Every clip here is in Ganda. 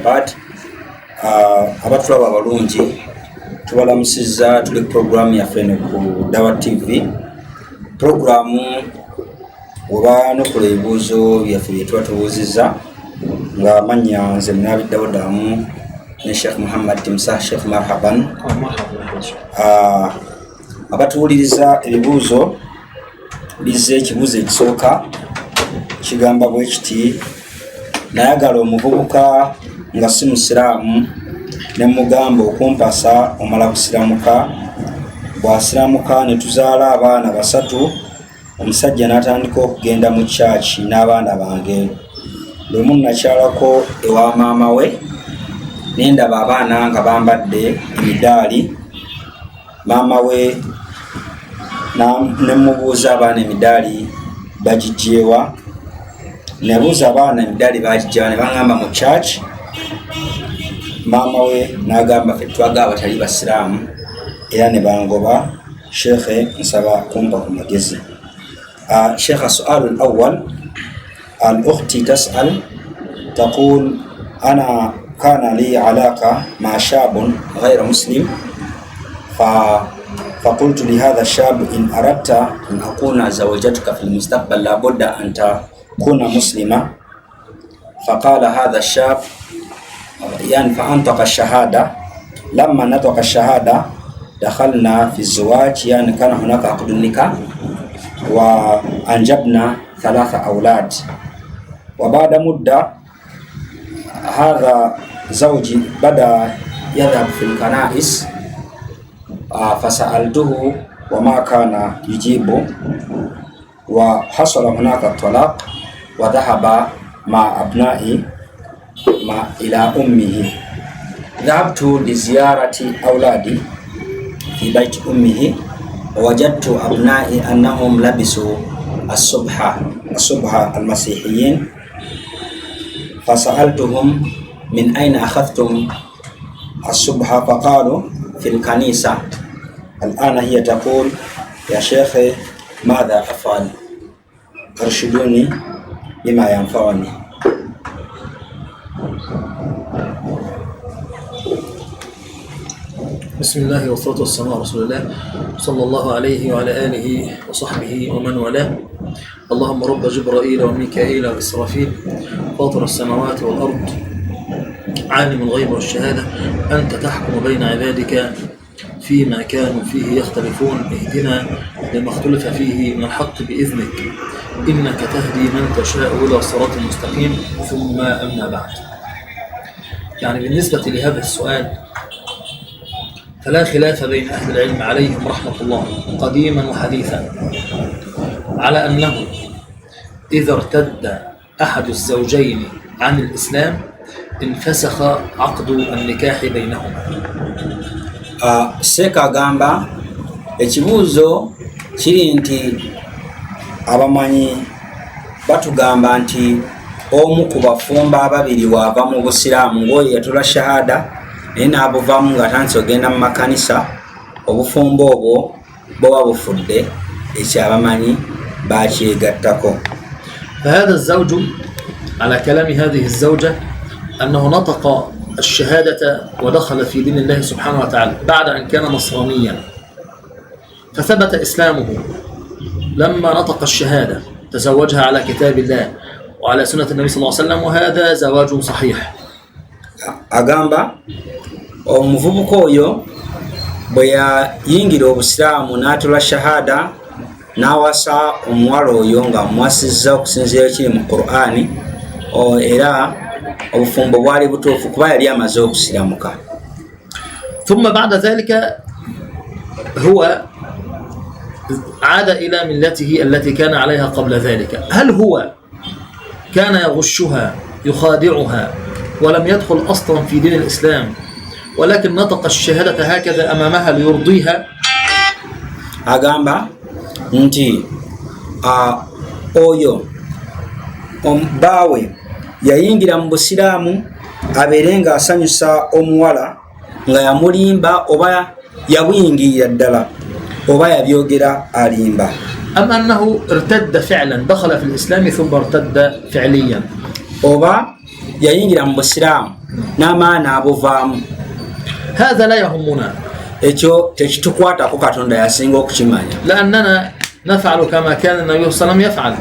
Wabad. Abatulaba abalungi tubalamusizza tuli programu yaffe ku Dawa TV. Programu oba nokola ebibuuzo byaffe bye tuba tubuuzizza nga amanya nze Munabiddawo Damu ne Sheikh Muhammad Timsah. Sheikh marhaban. Abatuwuliriza ebibuuzo bizze ekibuuzo ekisooka kigamba bwe kiti: nayagala omuvubuka nga si musiraamu ne mugamba okumpasa omala kusiramuka. Bw'asiramuka ne tuzaala abaana 3, omusajja n'atandika okugenda mu kyaki n'abaana bange. Lumu nakyalako ewa maama we ne ndaba abaana nga bambadde emidaali. Maama we ne mubuuza abaana emidaali bagijjeewa. Nebuuza abaana emidaali bagijjeewa ne baŋŋamba mu kyaki. Maama we n'agamba ffe twaga abatali basiraamu era ne bangoba. Sheikhe nsaba kumpa ku magezi. Sheikh السؤال الأول الأخت تسأل تقول أنا كان لي علاقة مع شاب غير مسلم فقلت لهذا الشاب إن أردت أن أكون زوجتك في المستقبل لابد أن تكون مسلمة. فقال هذا الشاب يعني فأنطق الشهادة. لما نطق الشهادة دخلنا في الزواج، يعني كان هناك عقد النكاح وأنجبنا 3 أولاد. وبعد مدة هذا زوجي بدأ يذهب في الكنائس فسألته وما كان يجيب، وحصل هناك الطلاق وذهب مع أبنائي إلى أمه. ذهبت لزيارة أولادي في بيت أمه ووجدت أبنائي أنهم لبسوا الصبح المسيحيين. فسألتهم من أين أخذتم الصبح؟ فقالوا في الكنيسة. الآن هي تقول يا شيخ ماذا أفعل؟ ارشدوني بما ينفعني. بسم الله والصلاة والسلام على رسول الله صلى الله عليه وعلى آله وصحبه ومن والاه. اللهم رب جبرائيل وميكائيل وإسرافيل فاطر السماوات والأرض عالم الغيب والشهادة أنت تحكم بين عبادك فيما كانوا فيه يختلفون. اهدنا لما اختلف فيه من الحق بإذنك إنك تهدي من تشاء إلى صراط مستقيم. ثم أما بعد، يعني بالنسبة لهذا السؤال فلا خلاف بين أهل العلم عليهم رحمة الله قديما وحديثا على أنه إذا ارتد أحد الزوجين عن الإسلام انفسخ عقد النكاح بينهما. Seka agamba ekibuuzo kiri nti abamanyi batugamba nti omu ku bafumba ababiri waava mu busiraamu ng'oyo yatula shahada naye n'abuvamu nga atandise ogenda mu makanisa, obufumbo obwo bwoba bufudde. Ekyo abamanyi bakyegattako. فهذا الزوج على كلام هذه الزوجة أنه نطق الشهادة ودخل في دين الله سبحانه وتعالى بعد أن كان نصرانيا، فثبت إسلامه لما نطق الشهادة، تزوجها على كتاب الله وعلى سنة النبي صلى الله عليه وسلم، وهذا زواج صحيح. agamba omuvubuka oyo bwe yayingira obusiraamu n'atula shahada n'awasa omuwala oyo nga amuwasizza okusinziira ekiri mu Qur'ani, era obufumbo bwali butuufu kuba yali amaze okusiramuka. ثم بعد ذلك هو عاد إلى ملته التي كان عليها قبل ذلك. هل هو كان يغشها يخادعها ولم يدخل أصلا في دين الإسلام ولكن نطق الشهادة هكذا أمامها ليرضيها؟ agamba nti oyo ombaawe yayingira mu busiraamu abeere nga asanyusa omuwala nga yamulimba oba yabuyingirira ddala oba yabyogera alimba. أم أنه ارتد فعلا، دخل في الإسلام ثم ارتد فعليا؟ oba yayingira mu busiraamu n'amaana abuvaamu. هذا لا يهمنا ekyo tekitukwatako Katonda yasinga okukimanya. لأننا نفعل كما كان النبي صلى الله عليه وسلم يفعل.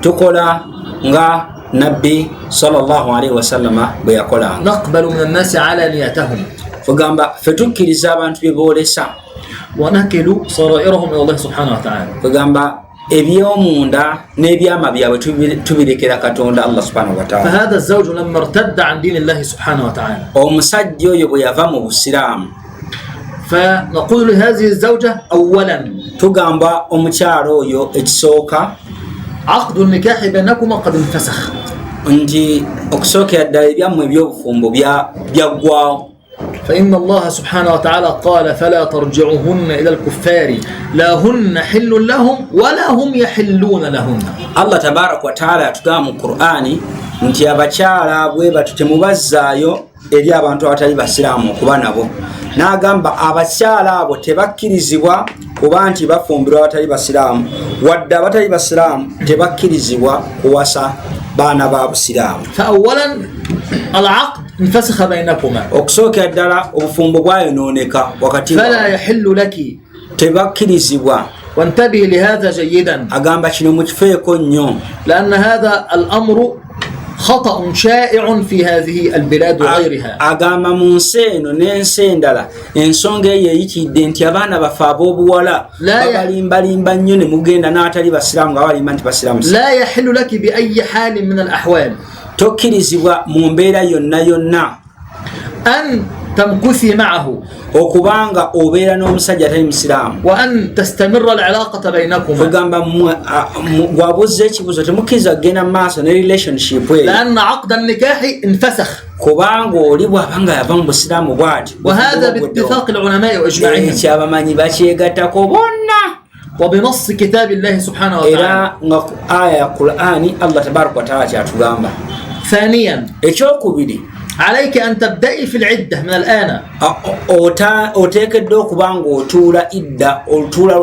tukola nga nabbi sallallahu alaihi wasallama bwe yakolanga. نقبل من الناس علانيتهم. Kugamba ffe tukkiriza abantu bye boolesa. ونكل سرائرهم إلى الله سبحانه وتعالى. Kugamba ebyomunda n'ebyama byabwe tubirekera Katonda Allah subhanahu wa ta'ala. فهذا الزوج لما ارتد عن دين الله سبحانه وتعالى. omusajja oyo bwe yava mu busiraamu فنقول لهذه الزوجة أولا tugamba omukyalo oyo ekisooka عقد النكاح بينكما قد انفسخ. nti okusookera ddala ebyammwe ebyobufumbo byaggwawo. فإن الله سبحانه وتعالى قال فلا ترجعوهن إلى الكفار لا هن حل لهم ولا هم يحلون لهن. Allah tabarak wa ta'ala atugamba mu Qur'ani nti abakyala bwe batu temubazzaayo eri abantu abatali basiraamu okuba nabo. N'agamba abakyala abo tebakkirizibwa kuba nti bafumbirwa abatali basiraamu wadde abatali basiraamu tebakkirizibwa kuwasa baana ba busiraamu. فأولا العقد انفسخ بينكما. okusookera ddala obufumbo bwayonooneka wakati فلا يحل لك. tebakkirizibwa. وانتبه لهذا جيدا. agamba kino mukifeeko nnyo. لأن هذا الأمر خطأ شائع في هذه البلاد وغيرها. agamba mu nsi eno n'ensi endala ensonga eyo eyitidde nti abaana bafe ab'obuwala babalimbalimba nnyo ne mugenda n'abatali basiraamu nga balimba nti basiraamu. لا يحل لك بأي حال من الأحوال. tokkirizibwa mu mbeera yonna yonna أن تمكثي معه okubanga obeera n'omusajja atali musiraamu وأن تستمر العلاقة بينكما. kugamba gwabuzza ekibuzo temukkiriza kugenda mu maaso ne relationship eyo لأن عقد النكاح انفسخ. kubanga oli bw'abanga yava mu busiraamu bw'ati. وهذا باتفاق العلماء وإجماعهم. ekyabamanyi bakyegattako bonna. وبنص كتاب الله سبحانه وتعالى. era nga ku aya ya Qur'ani Allah tabaraka wa ta'ala kyatugamba. ثانيا ekyokubiri عليك أن تبدأي في العدة من الآن. oteekeddwa okuba ng'otuula idda olutuula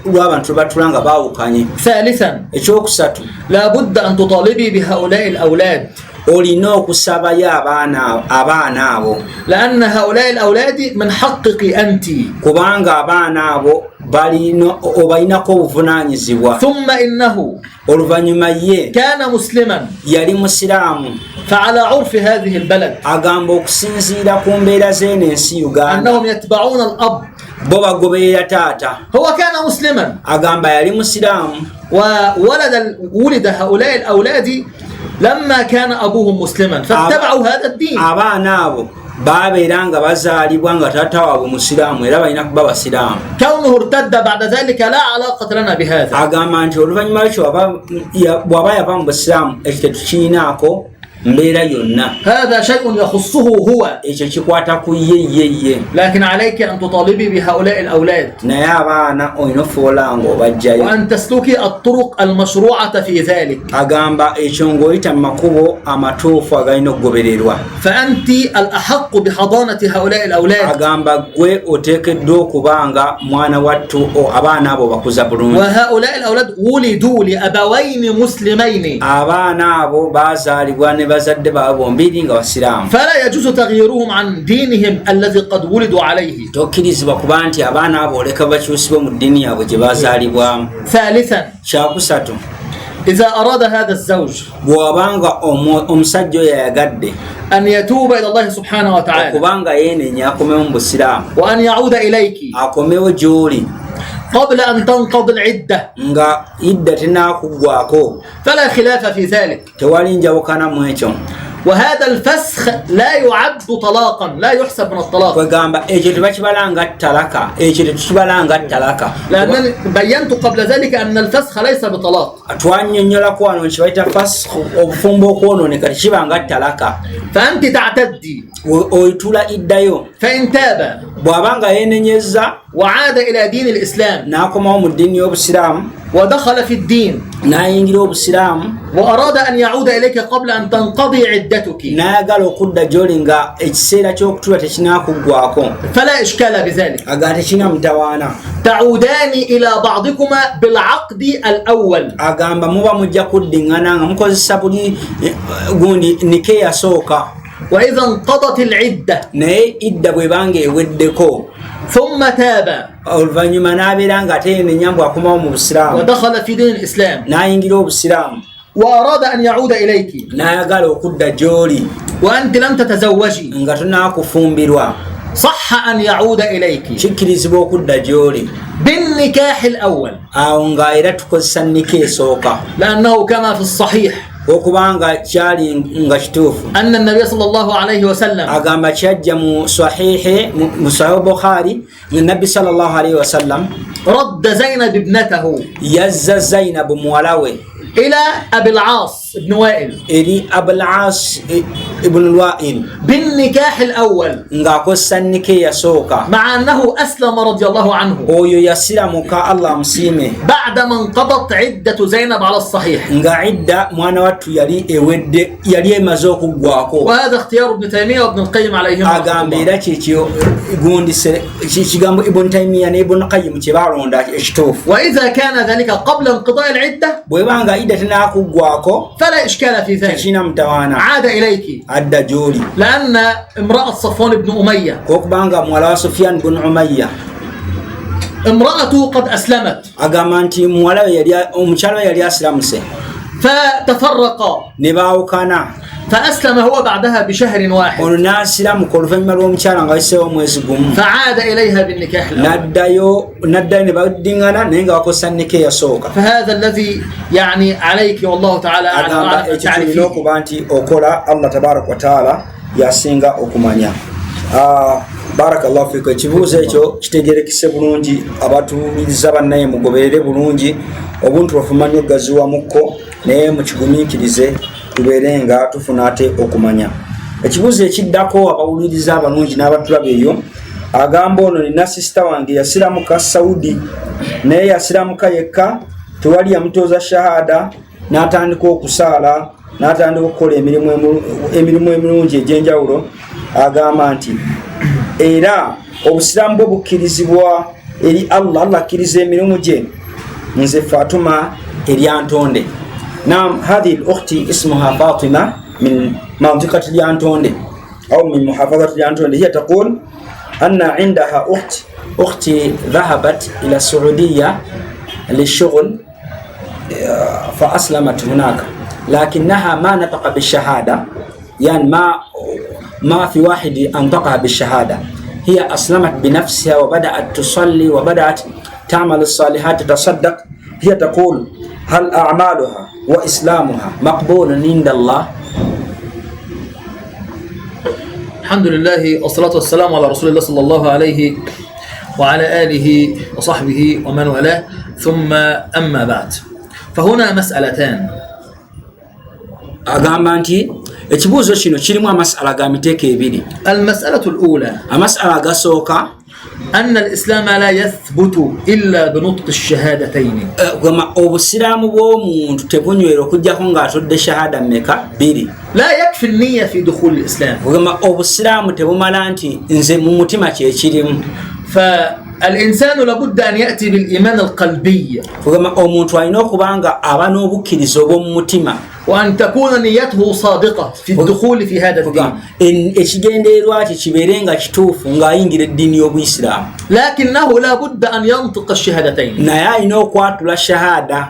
lw'abantu batula nga baawukanye. ثالثا ekyokusatu لا بد أن تطالبي بهؤلاء الأولاد. olina okusabayo abaana abo لأن هؤلاء الأولاد من حقك أنت. kubanga abaana abo obalinako obuvunaanyizibwa. ثم إنه oluvannyuma ye كان مسلما yali musiraamu. فعلى عرف هذه البلد agamba okusinziira ku mbeera z'eno ensi Uganda أنهم يتبعون الأب. bo bagoberera taata. هو كان مسلما agamba yali musiraamu ولد هؤلاء الأولاد لما كان أبوهم مسلما فاتبعوا هذا الدين. abaana abo babeera nga bazaalibwa nga taata waabwe musiraamu era balina kuba basiraamu. كونه ارتد بعد ذلك لا علاقة لنا بهذا. agamba nti oluvannyuma lwekyo bw'aba yava mu busiraamu ekyo tetukirinaako mbeera yonna. هذا شيء يخصه هو. ekyo kikwata ku ye. لكن عليك أن تطالبي بهؤلاء الأولاد. naye abaana olina ofoola nga obajjayo. وأن تسلكي الطرق المشروعة في ذلك. agamba ekyo ng'oyita mu makubo amatuufu agalina okugobererwa. فأنت الأحق بحضانة هؤلاء الأولاد. agamba gwe oteekeddwa okubanga mwana wattu abaana abo bakuza bulungi. وهؤلاء الأولاد ولدوا لأبوين مسلمين. abaana abo baazaalibwa ne bazadde baabwe bombiri nga basiraamu. فلا يجوز تغييرهم عن دينهم الذي قد ولدوا عليه. tokkirizibwa kuba nti abaana abo oleka bakyusibwe mu ddiini yaabwe gye baazaalibwamu. ثالثا kyakusatu إذا أراد هذا الزوج bw'abanga omusajja oyo yayagadde أن يتوب إلى الله سبحانه وتعالى okubanga yeenenya akomewo mu busiraamu وأن يعود إليك akomewo gy'oli قبل أن تنقضي العدة nga idda tenaakuggwako فلا خلاف في ذلك. tewali njawukana mu ekyo. وهذا الفسخ لا يعد طلاقا لا يحسب من الطلاق. kwegamba ekyo tebakibalanga ttalaka ekyo tetukibalanga ttalaka. لأنني بينت قبل ذلك أن الفسخ ليس بطلاق. twannyonnyolako wano kibayita fasakhu obufumbo okwonooneka tekibanga ttalaka. فأنت تعتدي oyitula iddayo فإن تاب bw'abanga yeenenyezza وعاد إلى دين الإسلام n'akomawo mu ddiini y'obusiraamu ودخل في الدين n'ayingira obusiraamu وأراد أن يعود إليك قبل أن تنقضي عدتك n'ayagala okudda gy'oli nga ekiseera ky'okutula tekinaakuggwako فلا إشكال بذلك. aga tekina mutawaana تعودان إلى بعضكما بالعقد الأول. agamba muba mujja kuddiŋŋana nga mukozesa buli gundi nike yasooka وإذا انقضت العدة naye idda bw'ebanga eweddeko ثم تاب oluvannyuma n'abeera nga ateenenya mbw akomawo mu busiraamu ودخل في دين الإسلام n'ayingira obusiraamu وأراد أن يعود إليك n'ayagala okudda gy'oli وأنت لم تتزوجي nga tonaakufumbirwa صح أن يعود إليك kikkirizibwa okudda gy'oli بالنكاح الأول awo nga era tukozesa nika esooka لأنه كما في الصحيح okubanga kyali nga kituufu أن النبي صلى الله عليه وسلم agamba kyajja mu sahihi mu sahih bukhari nabbi sallallahu alaihi wasallam رد زينب ابنته yazza zainabu muwala we إلى أبي العاص بن وائل eri abul as ibn al-wa'il بالنكاح الأول ng'akozesa nika eyasooka مع أنه أسلم رضي الله عنه oyo yasiramuka allah amusiime بعدما انقضت عدة زينب على الصحيح. nga idda mwana wattu yali ewedde yali emaze okuggwako وهذا اختيار ابن تيمية وابن القيم عليهما رحمة agamba الله. era kyekyo gundi kigambo ibn taymiya ne ibn qayyim kye balonda ekituufu وإذا كان ذلك قبل انقضاء العدة bwebanga idda tenakuggwako فلا إشكال في ذلك. tekina mutawaana عاد إليك adda gy'oli لأن امرأة صفوان بن أمية okubanga muwala wa sufyan bun umayya امرأته قد أسلمت agamba nti omukyala we yali asiramuse فتفرقا ne baawukana فأسلم هو بعدها بشهر واحد ono n'asiramuka oluvannyuma lw'omukyala nga wayiseewo omwezi gumu فعاد إليها بالنكاح الأول. n'addayo ne baddiŋŋana naye nga bakozesa nika eyasooka فهذا الذي يعني عليك والله تعالى أعلم agamba وأعلم ekyo tulina تعرفين. okuba nti okola allah tabaraka wataala yasinga okumanya. Barakallahu fikum. Ekibuuzo ekyo kitegerekese bulungi abatuwuliriza bannaye mugoberere bulungi obuntu bafumanya ogaziwamukko naye mukigumiikirize tubeere nga tufuna ate okumanya. Ekibuuzo ekiddako abawuliriza abalungi n'abatulaba eyo agamba ono nina sisita wange yasiramuka Saudi naye yasiramuka yekka tewali yamutooza shahada n'atandika okusaala n'atandika okukola emirimu emirungi egy'enjawulo. Agamba nti era obusiraamu bwe bukkirizibwa eri Allah, Allah akkiriza emirimu gye. Nze Fatuma eryantonde. Naam, hadhihi al-ukhti ismuha Fatima min mantiqati Lyantonde أو من محافظة ليانتون. هي تقول أن عندها أختي ذهبت إلى السعودية للشغل فأسلمت هناك لكنها ما نطق بالشهادة، يعني ما في واحد أنطقها بالشهادة. هي أسلمت بنفسها وبدأت تصلي وبدأت تعمل الصالحات تتصدق. هي تقول هل أعمالها وإسلامها مقبول عند الله؟ الحمد لله والصلاة والسلام على رسول الله صلى الله عليه وعلى آله وصحبه ومن والاه، ثم أما بعد، فهنا مسألتان. agamba nti ekibuuzo kino kirimu amasala ga miteeko ebiri. المسألة الأولى amasala agasooka أن الإسلام لا يثبت إلا بنطق الشهادتين. obusiraamu bw'omuntu tebunywera okujjako ng'atodde shahada mmeka bbiri. لا يكفي النية في دخول الإسلام. obusiraamu tebumala nti nze mu mutima kye kirimu. فالإنسان لابد أن يأتي بالإيمان القلبي. omuntu alina okuba nga aba n'obukkiriza obw'omu mutima. وأن تكون نيته صادقة في الدخول في هذا الدين. ekigendeerwa kye kibeere nga kituufu ng'ayingira eddiini y'Obuyisiraamu. لكنه لابد أن ينطق الشهادتين. naye alina okwatula shahada.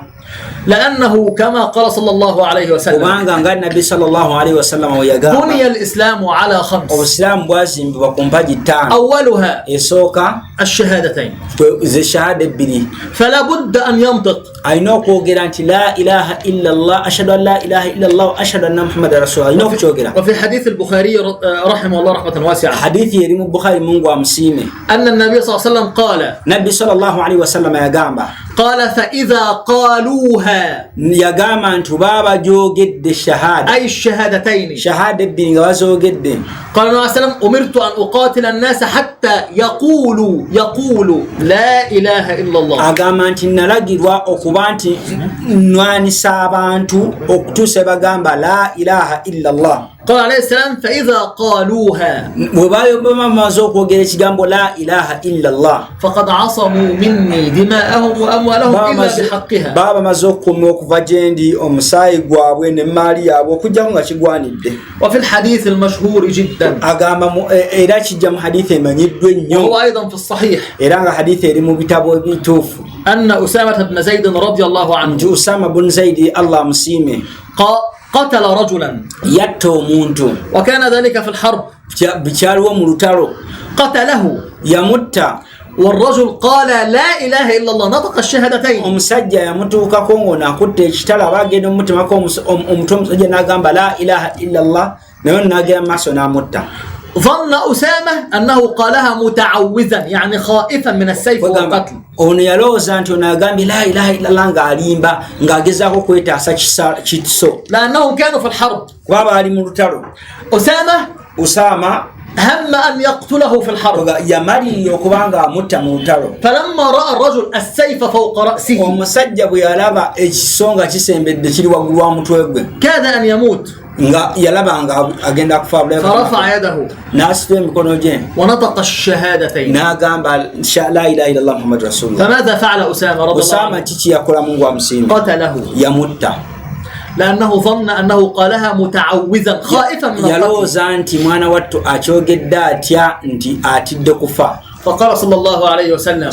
لأنه كما قال صلى الله عليه وسلم kubanga nga nabbi sallallahu alaihi wasallam yagamba بني الإسلام على خمس. obusiraamu bwazimbibwa ku mpagi ttaano. أولها esooka الشهادتين. ze shahada ebbiri. فلا بد أن ينطق alina okwogera nti la ilaha illa Allah, ashhadu an la ilaha illa Allah wa ashhadu anna muhammadan rasulullah. alina okukyogera. وفي حديث البخاري رحمه الله رحمة واسعة hadithi erimu Bukhari mungu amusiime. أن النبي صلى الله عليه وسلم قال nabbi sallallahu alaihi wasallam yagamba فإذا قالوها yagamba nti baba joogedde shahada أي الشهادتين shahada ebbiri nga bazoogedde قال النبي صلى الله عليه وسلم أمرت أن أقاتل الناس حتى يقولوا لا إله إلا الله. agamba nti nalagirwa okuba nti nnwanisa abantu okutuusa bagamba la ilaha illa Allah. قال عليه السلام فإذا قالوها bwe bamaze okwogera ekigambo la ilaha illa Allah فقد عصموا مني دماءهم وأموالهم إلا بحقها. baba bamaze okukuumibwa okuva gye ndi omusaayi gwabwe n'emmaali yaabwe okujjako nga kigwanidde. وفي الحديث المشهور جدا agamba era kijja mu hadithi emanyiddwa ennyo وهو أيضا في الصحيح era nga hadithi eri mu bitabo ebituufu أن أسامة بن زيد رضي الله عنه nti Usama bun Zaidi Allah musiime قتل رجلا yatta omuntu وكان ذلك في الحرب bikyaliwo mu lutalo قتله yamutta والرجل قال لا إله إلا الله نطق الشهادتين. omusajja yamutuukako ng'onakutte ekitala abagenda omutemako omutwe omusajja n'agamba la ilaha illa Allah naye n'agera mu maaso n'amutta. ظن أسامة أنه قالها متعوذا يعني خائفا من السيف والقتل. ono yalowooza nti ono agambye la ilaha illa Allah ng'alimba ng'agezaako kwetaasa kitiso لأنهم كانوا في الحرب. kuba baali mu lutalo. Usama هم أن يقتله في الحرب yamalirira okuba ng'amutta mu lutalo. فلما رأى الرجل السيف فوق رأسه omusajja bwe yalaba ekiso nga kisembedde kiri waggulu wa mutwe gwe كاد أن يموت nga yalaba nga agenda kufa فرفع يده n'asitula emikono gye ونطق الشهادتين. n'agamba la ilaha illallah muhammadu rasulullah. فماذا فعل أسامة رضي الله Usama عنه؟ kiki yakola Mungu amusiime قتله yamutta. لأنه ظن أنه قالها متعوذا خائفا من القتل. yalowooza nti mwana wattu akyogedde atya nti atidde kufa. فقال صلى الله عليه وسلم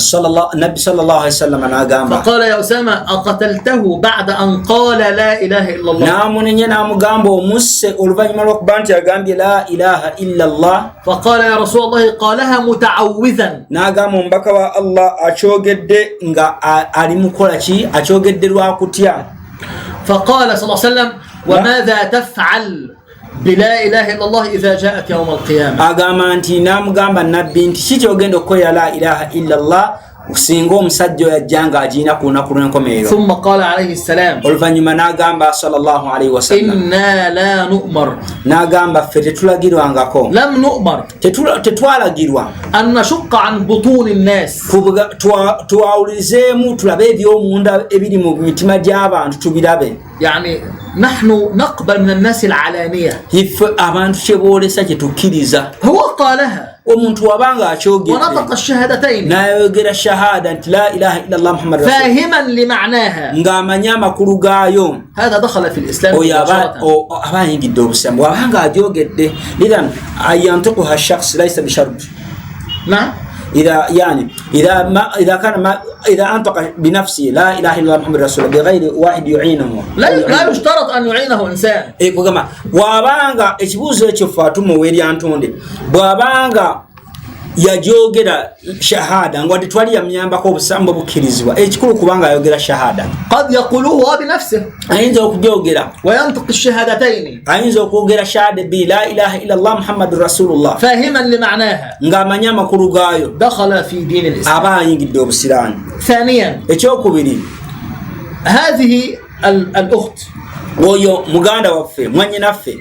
nabbi sallallahu alaihi wasallam n'agamba فقال يا أسامة أقتلته بعد أن قال لا إله إلا الله؟ n'amunenya n'amugamba omusse oluvannyuma lw'okuba nti agambye la ilaha illa Allah. فقال يا رسول الله قالها متعوذا. n'agamba omubaka wa Allah akyogedde nga ali mukola ki akyogedde lwakutya. فقال صلى الله عليه وسلم وماذا تفعل بلا إله إلا الله إذا جاءت يوم القيامة؟ agamba nti n'amugamba nabbi nti kikyogenda okukola la ilaha illa Allah singa omusajja yajja nga agiina ku lunaku lw'enkomerero. ثم قال عليه السلام oluvannyuma n'agamba sallallahu alaihi wasallam إنا لا نؤمر n'agamba ffe tetulagirwangako لم نؤمر tetwalagirwa أن نشق عن بطون الناس twawulizeemu tulabe ebyomunda ebiri mu mitima gy'abantu tubirabe. يعني نحن نقبل من الناس العلانية. iffe abantu kyeboolesa kyetukkiriza. هو قالها omuntu wabanga akyogedde ونطق الشهادتين n'ayogera shahada nti la ilaha illa Allah muhammad rasul فاهما لمعناها ng'amanya amakulu gaayo هذا دخل في الإسلام oyo مباشرة. aba ayingidde obusiramu bwabanga agyogedde. idhan ayantukuha shakhs laysa bishart نعم إذا أنطق بنفسه لا إله إلا الله محمد رسول الله بغير واحد يعينه لا يشترط أن يعينه إنسان. kugamba bwabanga ekibuuzo ekyo fatuma weri antonde bwabanga yajogera shahada ngo twali yamyambako obusambo bukkirizibwa ekikulu kubanga ayogera shahada. قد يقولوه بنفسه ayinza okujogera وينطق الشهادتين ayinza okwogera shahada bi la ilaha illa Allah muhammadur rasulullah فاهما لمعناها ng'amanya amakulu gaayo دخل في دين الإسلام. aba ayingidde obusiraani. ثانيا ekyokubiri هذه الأخت oyo muganda waffe mwannyinaffe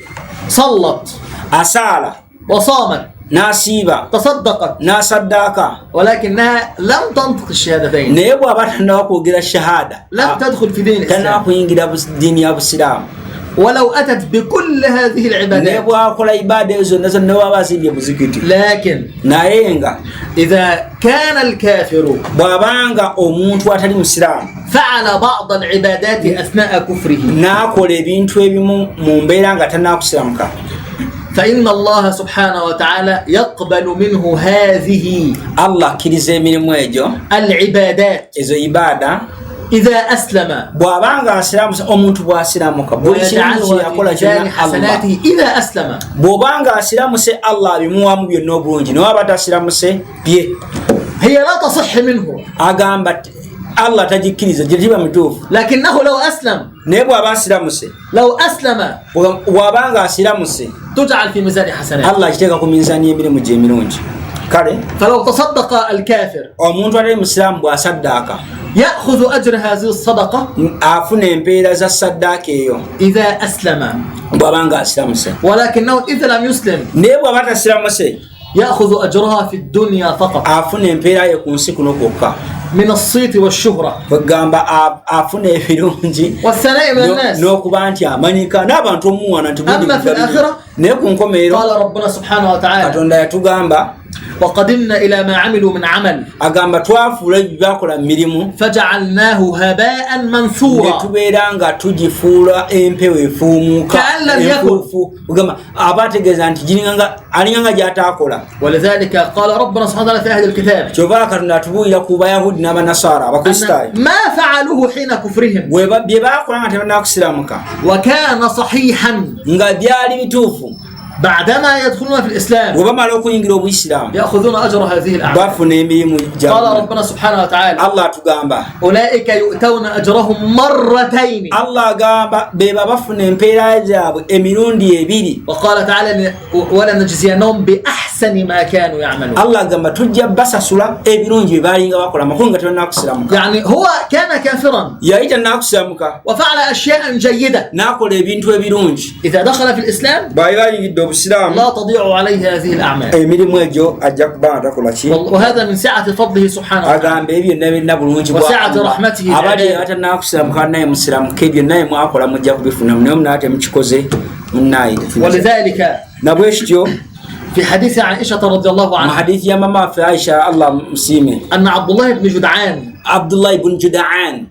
صلت asaala وصامت n'asiiba تصدقت n'asaddaaka ولكنها لم تنطق الشهادتين naye bw'aba tannaba kwogera shahada لم تدخل في دين tannaba الإسلام. kuyingira ddiini ya busiraamu. ولو أتت بكل هذه naye العبادات bw'akola ibaada ezo nazo ne waba azimbye muzikiti. لكن naye nga إذا كان الكافر bw'abanga omuntu atali musiraamu فعل بعض العبادات أثناء كفره n'akola ebintu ebimu mu mbeera nga tannakusiramuka فإن الله سبحانه وتعالى يقبل منه هذه Allah akkiriza emirimu egyo العبادات ezo ibaada إذا أسلم bw'abanga asiraamusa omuntu bw'asiraamuka buli kintu kye yakola ويجعلها في ميزان kyonna Allah حسناته إذا أسلم. bw'obanga asiramuse Allah abimuwamu byonna obulungi naye aba tasiramuse bye هي لا تصح منه agamba Allah tagikkiriza gye tiba mituufu. لكنه لو أسلم naye bw'aba asiramuse لو أسلم bw'abanga asiramuse تجعل في ميزان حسناته. Allah akiteeka ku minzaani y'emirimu gye emirungi. kale فلو تصدق الكافر omuntu atali musiraamu bw'asaddaaka يأخذ أجر هذه الصدقة afuna empeera za saddaaka eyo إذا أسلم. bw'abanga asiramuse. ولكنه إذا لم يسلم naye bw'aba tasiramuse يأخذ أجرها في الدنيا فقط afuna empeera ye ku nsi kuno kwokka من الصيت والشهرة kwegamba afuna ebirungi والثناء من الناس. n'okuba nti amanyika n'abantu omuwana nti أما في الآخرة naye ku nkomerero قال ربنا سبحانه وتعالى katonda yatugamba وقدمنا إلى ما عملوا من عمل agamba twafuula ebyo byakola mu mirimu فجعلناه هباء ne منثورا tubeera nga tugifuula empewo efuumuuka Ka'an lam yakun. enfuufu ugamba aba ategeeza nti alinga nga gy'ataakola ولذلك قال ربنا سبحانه وتعالى في أهل الكتاب kyova katonda atubuulira ku bayahudi n'abanasaara abakristaayo أن ما فعلوه حين كفرهم bye baakola nga tebannakusiramuka وكان صحيحا nga byali bituufu بعدما يدخلون في الإسلام bwe bamala okuyingira obuyisiraamu يأخذون أجر هذه الأعمال. bafuna emirimu قال gyabwe. ربنا سبحانه وتعالى allah atugamba أولئك يؤتون أجرهم مرتين. allah agamba beba bafuna empeera gyabwe emirundi ebiri. وقال تعالى ولنجزينهم بأحسن ما كانوا يعملون. allah agamba tujja basasula ebirungi bye baalinga bakola amakulu nga tebannakusiramuka. يعني هو كان كافرا yali tannakusiramuka وفعل أشياء جيدة. n'akola ebintu ebirungi إذا دخل في الإسلام bw'ali bayingidde obusiraamu لا تضيع عليه هذه الأعمال. emirimu egyo ajja kuba nga takola ki وهذا من سعة فضله سبحانه وتعالى agamba ebyo byonna birina bulungi وسعة رحمته abali العباد. atannakusiramuka naye musiramuke ebyo naye mwakola mujja kubifunamu naye munaate mukikoze munaye ولذلك nabwe kityo في حديث عائشة رضي الله mu عنها hadithi ya mama waffe aisha allah musiime أن عبد الله بن جدعان abdullah ibn judaan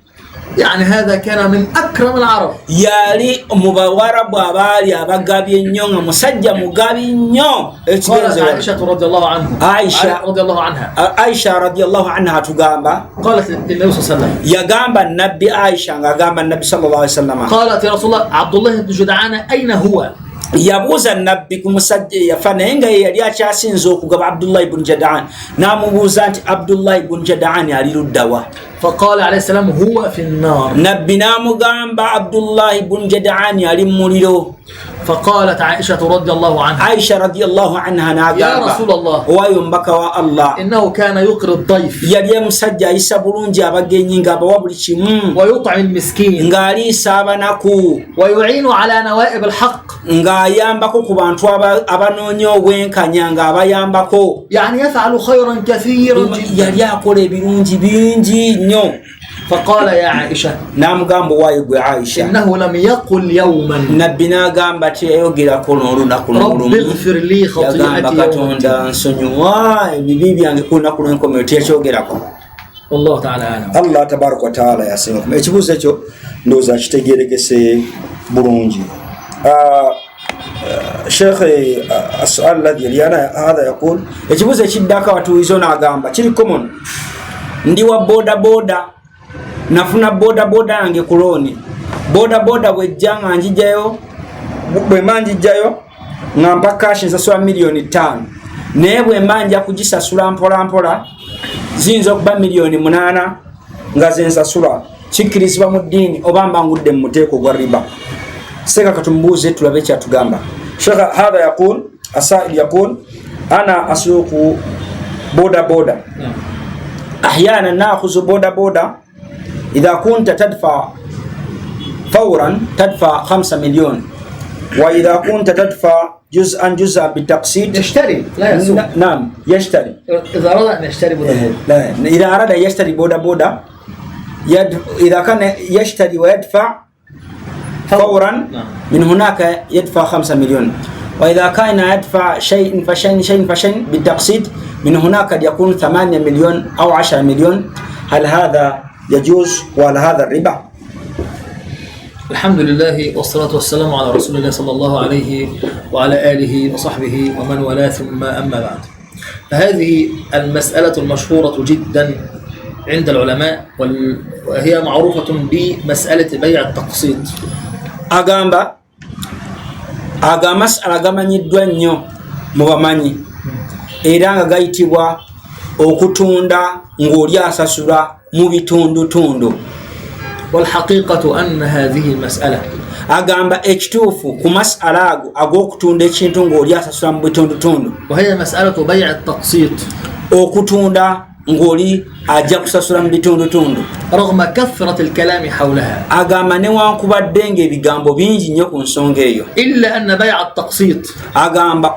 يعني هذا كان من أكرم العرب. yali mu bawarabu abaali abagabye ennyo nga musajja mugabi nnyo قالت ekigenzo عائشة رضي الله عنه عائشة رضي الله عنها aisha radiyallahu anha atugamba قالت للنبي صلى الله عليه وسلم yagamba nabbi aisha ng'agamba nabbi sallallahu alaihi wasallam قالت يا رسول الله عبد الله بن جدعان أين هو؟ yabuuza nabbi ku musajja eyafa naye nga ye yali akyasinza okugaba abdullahi ibn jadaan n'amubuuza nti abdullahi ibn jadaan ali luddawa فقال عليه السلام هو في النار. nabbi n'amugamba abdullahi ibn jadaan ali mu muliro. فقالت عائشة رضي الله عنها aisha radiyallahu anha يا n'agamba رسول الله owayo mbaka wa allah إنه كان يقري الضيف yali musajja ayisa bulungi abagenyi ng'abawa buli kimu ويطعم المسكين ng'aliisa abanaku ويعين على نوائب الحق. ng'ayambako ku bantu abanoonya obwenkanya ng'abayambako. يعني يفعل خيرا كثيرا جدا. yali akola ebirungi bingi nnyo. فقال يا عائشة n'amugamba owaayo gwe aisha إنه لم يقل يوما nabbi n'agamba teyayogerako n'olunaku رب n'olumu اغفر لي yagamba خطيئتي يوم katonda nsonyiwa ebibi byange ku lunaku lw'enkomero teyakyogerako. والله تعالى أعلم. allah tabaraka wataala yasinga ekibuuzo ekyo ndowooza kitegeeregese bulungi. shekhe assual ladhi yaliana hadha yaqul ekibuuzo ekiddako abatuulizo n'agamba kiri common ndi wa bodaboda nafuna bodaboda yange ku looni bodaboda bwejja nga njijjayo bwemba njijjayo nga mpa kashi nsasula $5,000,000 naye bwemba nja kugisasula mpola mpola ziyinza okuba $8,000,000 nga zensasula kikkirizibwa mu ddiini oba mba ngudde mu muteeko gwa riba. seka katumubuuze tulabe ekyatugamba. shekha hadha yaqul asail yaqul ana asuuku bodaboda ahyana naakhudhu bodaboda إذا كنت تدفع فورا تدفع 5 مليون وإذا كنت تدفع جزءا بالتقسيط يشتري لا يسوق. نعم يشتري. إذا أراد أن يشتري بودابودا لا إذا أراد أن يشتري بودابودا إذا كان يشتري ويدفع فورا من هناك يدفع 5 مليون وإذا كان يدفع شيء فشيء بالتقسيط من هناك يكون 8 مليون أو 10 مليون. هل هذا يجوز وهل هذا الربا؟ الحمد لله والصلاة والسلام على رسول الله صلى الله عليه وعلى آله وصحبه ومن والاه ثم أما بعد. فهذه المسألة المشهورة جدا عند العلماء وهي معروفة بمسألة بيع التقسيط. agamba masala gamanyiddwa nnyo mu bamanyi era nga gayitibwa okutunda ng'oli asasula mu bitundutundu. والحقيقة أن هذه المسألة agamba ekituufu ku masala ago ag'okutunda ekintu ng'oli asasula mu bitundutundu وهي مسألة بيع التقسيط okutunda ngoli ajja kusasula mu bitundutundu. رغم كثرة الكلام حولها Agamba newankubadde ng'ebigambo bingi nnyo ku nsonga eyo. إلا أن بيع التقسيط Agamba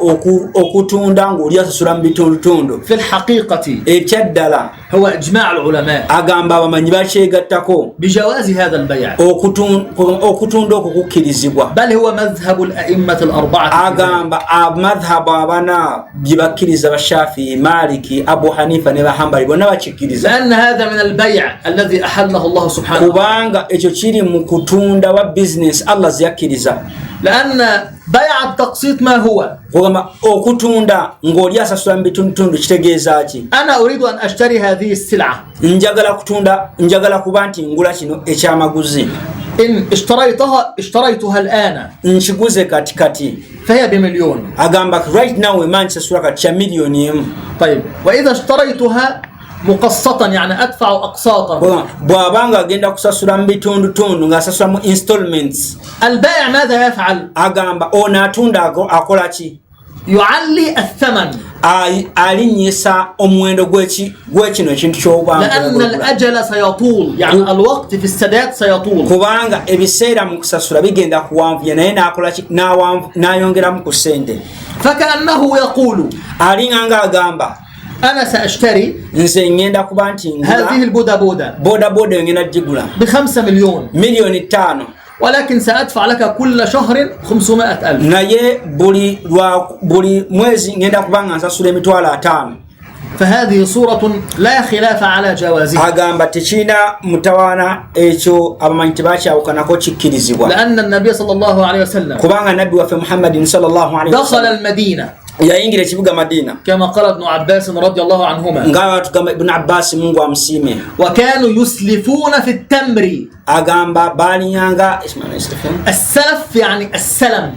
okutunda ng'oli asasula mu bitundutundu في الحقيقة ekyaddala هو إجماع العلماء agamba abamanyi bakyegattako بجواز هذا البيع okutunda okwo kukkirizibwa. بل هو مذهب الأئمة الأربعة Agamba amadhabu abana bye bakkiriza Bashafii, Maliki, Abu Hanifa ne Bahambali bonna bakikkiriza. لأن هذا من البيع الذي أحله الله سبحانه Kubanga ekyo kiri mu kutunda wa business Allah ziyakkiriza. لأن بيع التقسيط ما هو؟ Kugamba okutunda ng'oli asasula mu bitundutundu kitegeeza ki? أنا أريد أن أشتري هذه السلعة Njagala kutunda, njagala kuba nti ngula kino ekyamaguzi. إن اشتريتها الآن Nkiguze katikati. فهي بمليون. Agamba right now emanyi sasula kati kya miliyoni emu. طيب وإذا اشتريتها مقسطا يعني أدفع أقساطا bw'abanga agenda kusasula mu bitundutundu ng'asasula mu installments. البائع ماذا يفعل؟ Agamba ono atunda akola ki? يعلي الثمن alinnyisa omuwendo gw'ekino ekintu ky'obanga. لأن الأجل سيطول يعني الوقت في السداد سيطول. Kubanga ebiseera mu kusasula bigenda kuwanvuya naye n'akola ki? N'ayongeramu ku ssente. فكأنه يقول Alinganga agamba أنا سأشتري nze ngenda kuba nti هذه البودابودا bodaboda ngenda gigula ب5 مليون miliyoni 5 ولكن سأدفع لك كل شهر 500,000 naye buli mwezi ngenda kubanga nsasula emitwalo 5. فهذه صورة لا خلاف على جوازها. Agamba tekirina mutawaana ekyo abamanyi tebakyawukanako kikkirizibwa. لأن النبي صلى الله عليه وسلم Kubanga nabbi waffe Muhammadin sallallahu alaihi دخل wasallam المدينة yayingira ekibuga Madina كما قال ابن عباس رضي الله عنهما nga tugamba Ibn Abbas Mungu amusiime. وكانوا يسلفون في التمر. Agamba baalinyanga السلف يعني السلم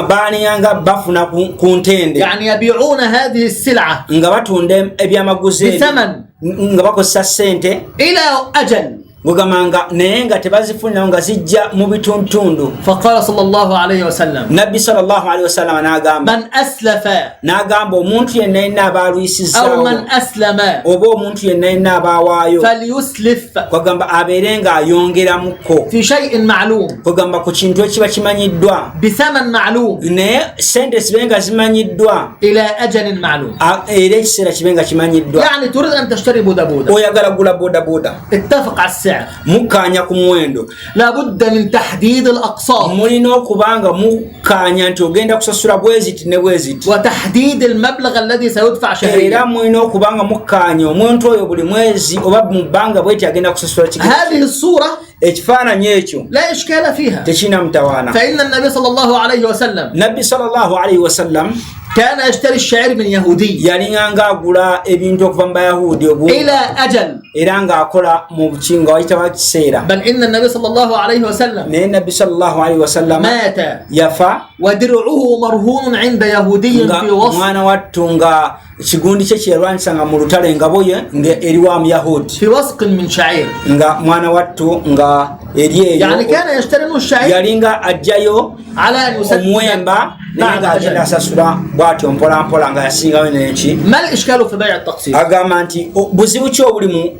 baalinyanga bafuna ku ntende يعني يبيعون هذه السلعة nga batunda ebyamaguzi بثمن nga bakozesa ssente إلى أجل. Mugamanga naye nga tebazifunira nga zijja mu bitundutundu. فقال صلى الله عليه وسلم Nabbi sallallahu alaihi wasallam n'agamba من أسلف n'agamba omuntu yenna yenna abaalwisizaawo أو من أسلم oba omuntu yenna yenna abaawaayo فليسلف kwagamba abeere ng'ayongeramuko في شيء معلوم kwagamba ku kintu ekiba kimanyiddwa بثمن معلوم naye sente zibe nga zimanyiddwa إلى أجل معلوم. era ekiseera kibe nga kimanyiddwa. يعني تريد أن تشتري بودابودا oyagala gula bodaboda اتفق على السعر. mukkaanya ku muwendo. لابد من تحديد الأقساط mulina okubanga mukkaanya nti ogenda kusasula bweziti ne bweziti. وتحديد المبلغ الذي سيدفع era شهريا. mulina okubanga mukkaanya omuntu oyo buli mwezi oba mu bbanga bweti agenda kusasula هذه الصورة ekifaananyi ekyo لا إشكال فيها. tekirina mutawaana. فإن النبي صلى الله عليه وسلم nabbi sallallahu alaihi wasallam كان يشتري الشعير من يهودي yalinganga agula ebintu okuva mu bayahudi إلى أجل. era ng'akola mu bukinga wayitaba kiseera. بل إن النبي صلى الله عليه وسلم naye nabbi sallallahu alaihi wasallam مات yafa ودرعه مرهون عند يهودي nga في وسط mwana wattu nga ekigundi kye kyerwanyisanga mu lutale engabo ye nga eri wa muyahudi في وسق من شعير. nga mwana wattu nga eri eyo يعني كان يشتري منه الشعير yalinga ajjayo على أن يسدد omuwemba naye بعد ng'agenda أجل. asasula bw'atyo mpolampola nga yasingayo neki. ما الإشكال في بيع التقسيط؟ agamba nti buzibu ki obuli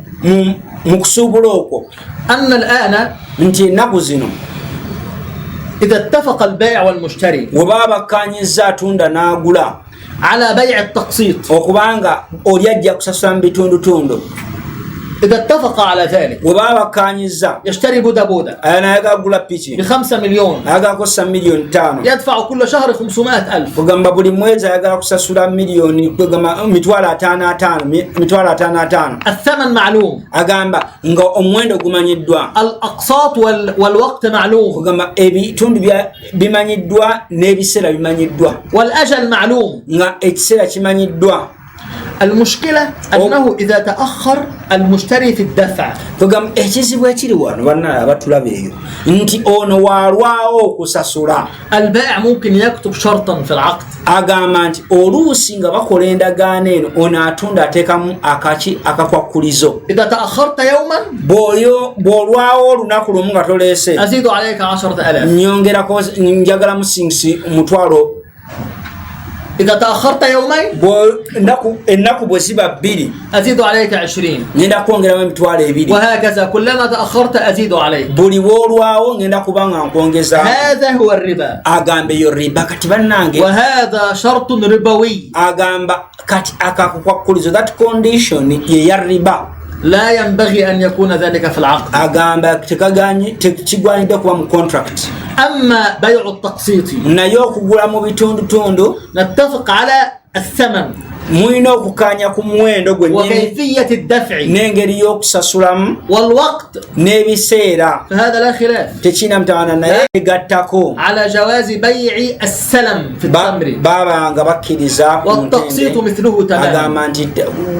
mu kusuubula okwo أن الآن nti ennaku zino إذا اتفق البائع والمشتري we baba bakkaanyizza atunda n'agula على بيع التقسيط، okubanga oli ajja kusasula mu bitundutundu. إذا اتفق على ذلك we baba bakkaanyizza يشتري بودابودا ayagala kugula piki ب5 مليون ayagala kukosa miliyoni 5 يدفع كل شهر 500,000. kugamba buli mwezi ayagala kusasula miliyoni kugamba mitwalo 55 الثمن معلوم، agamba nga omuwendo gumanyiddwa الأقساط والوقت معلوم، kugamba ebitundu bimanyiddwa n'ebiseera bimanyiddwa والأجل معلوم. nga ekiseera kimanyiddwa. المشكلة أنه إذا تأخر المشتري في الدفع kugamba ekizibu ekiri wano bannala abatulaba eyo nti ono waalwawo okusasula. البائع ممكن يكتب شرطا في العقد agamba nti oluusi nga bakola endagaano eno ono atunda ateekamu akakwakkulizo. إذا تأخرت يوما bw'olwawo olunaku lumu nga toleese أزيد عليك 10,000. nyongerako njagala musingisi إذا تأخرت يومين ennaku bwe ziba 2 أزيد عليك 20 ngenda kwongeramu emitwalo 2 وهكذا كلما تأخرت أزيد عليك. buli woolwawo ngenda kuba nga nkwongeza. هذا هو الربا. agamba eyo riba. kati bannange وهذا شرط ربوي. agamba kati akakukwakulizo that condition ye ya riba. لا ينبغي أن يكون ذلك في العقد. agamba tekigwanidde kuba mu contract. أما بيع التقسيط naye okugula mu bitundutundu نتفق على الثمن mulina okukanya ku muwendo gwennyini وكيفية الدفع n'engeri y'okusasulamu والوقت، n'ebiseera. فهذا لا خلاف tekina mutawana naye egattako على جواز بيع السلم في التمر baba nga bakkiriza والتقسيط مثله تماما. agamba nti